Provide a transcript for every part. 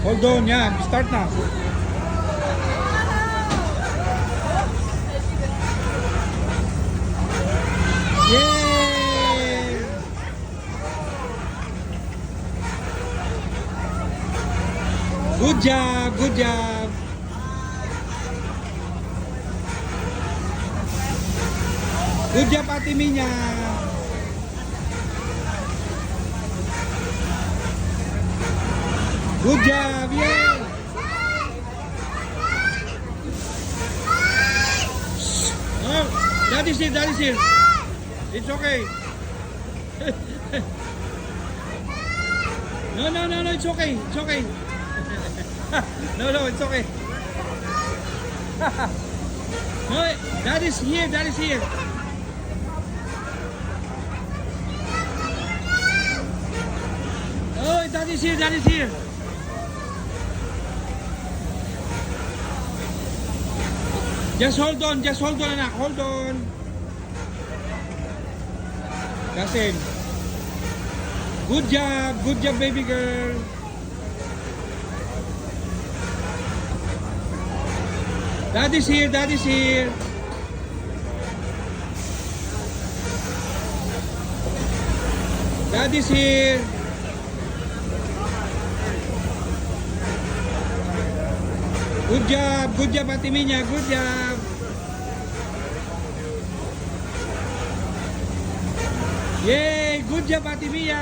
Hold on, yan. Start na. Yay! Good job, good job. Good job, Ate Minya. Good job, yay! Oh, Daddy's here, Daddy's here. It's okay. No, it's okay. It's okay. No, it's okay. No, Daddy's here, Daddy's here. Oh, Daddy's here, Daddy's here. Just hold on, anak, hold on. Kasim. Good job, baby girl. Daddy's here, Daddy's here. Daddy's here. Good job, Ate Minya, good job. Yay, good job, Ate Minya.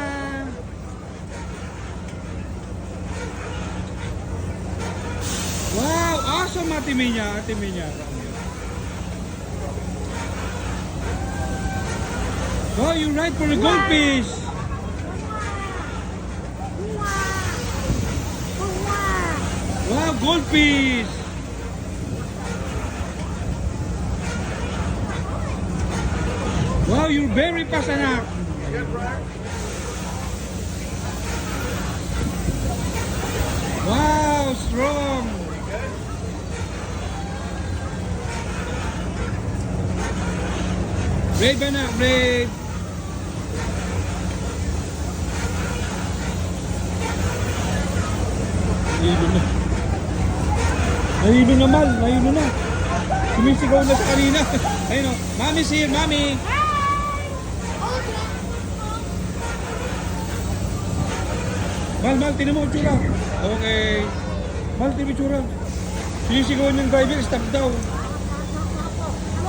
Wow, awesome, Ate Minya, Ate Minya. Oh, you're right for the goldfish. Wow, goldfish. Wow, you're very fast, anak. Wow, strong. Brave, anak, brave. Nahilo na. Sumisigaw na sa kanina. Ayun o, Mommy's here, Mommy. Mal, tinan mo ang tsura. Okay. Mal, tinan mo ang tsura. Sumisigaw ng driver, stop daw.